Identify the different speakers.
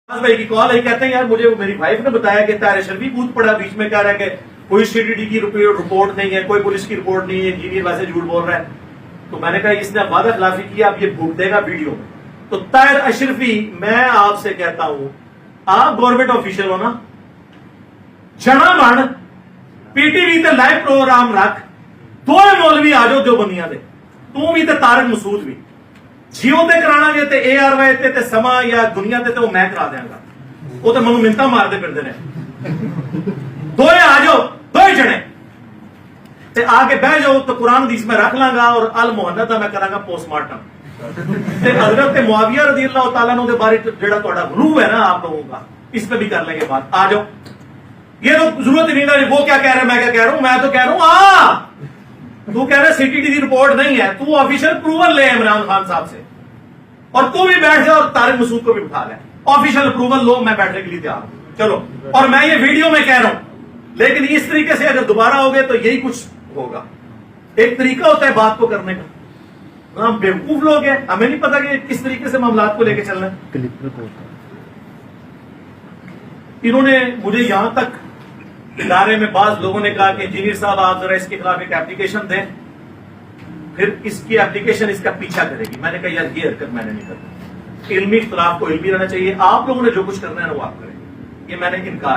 Speaker 1: بھائی کی کال ہے, کہتے ہیں یار مجھے میری وائف نے بتایا کہ طاہر اشرفی کود پڑا, بیچ میں کہہ رہا ہے کہ کوئی CTD کی رپورٹ نہیں ہے, کوئی پولیس کی رپورٹ نہیں ہے, انجینئر ویسے جھوٹ بول رہا ہے. تو میں نے کہا اس نے وعدہ خلافی کیا, اب یہ بھوک دے گا ویڈیو میں. تو طاہر اشرفی میں آپ سے کہتا ہوں, آپ گورنمنٹ آفیشل ہو نا, جنا بن PTV تے لائیو پروگرام رکھ, دو مولوی آ جاؤ جو بندیاں دے, تو بھی تے طارق مسعود بھی, جیو تے کرانا گے تے ARY تے سما یا دنیا تے وہ میں کرا دیا گا. وہ تو منو منتا مارتے پھرتے ہیں, دو آ جاؤ, دو جنے تے آ کے بہ جاؤ تو قرآن حدیث میں رکھ لاں گا, اور المحنت میں کراں گا پوسٹ مارٹم. تے حضرت معاویہ رضی اللہ تعالیٰ عنہ کے بارے جڑا تہاڈا غلو ہے نا آپ لوگوں کا, اس پہ بھی کر لیں گے بات. آ جاؤ, یہ تو ضرورت نہیں ہے وہ کیا کہہ رہے ہیں میں کیا کہہ رہا ہوں. میں تو کہہ رہا ہوں تو کہہ رہا CTD کی رپورٹ نہیں ہے, تو آفیشل اپروول لے عمران خان صاحب سے, اور تو بھی بیٹھ جا اور طارق مسعود کو بھی بٹھا لے, آفیشل اپروول لو, میں بیٹھنے کے لیے تیار ہوں. چلو, اور میں یہ ویڈیو میں کہہ رہا ہوں, لیکن اس طریقے سے اگر دوبارہ ہوگے تو یہی کچھ ہوگا. ایک طریقہ ہوتا ہے بات کو کرنے کا, ہم بیوقوف لوگ ہیں, ہمیں نہیں پتا کہ کس طریقے سے معاملات کو لے کے چلنا ہے. انہوں نے مجھے یہاں تک ادارے میں بعض لوگوں نے کہا کہ انجینئر صاحب آپ ذرا اس کے خلاف ایک ایپلیکیشن دیں, پھر اس کی ایپلیکیشن اس کا پیچھا کرے گی. میں نے کہا یار یہ حرکت میں نے نہیں کرنا, علمی اختلاف کو علمی رہنا چاہیے, آپ لوگوں نے جو کچھ کرنا ہے وہ آپ کریں. یہ میں نے انکار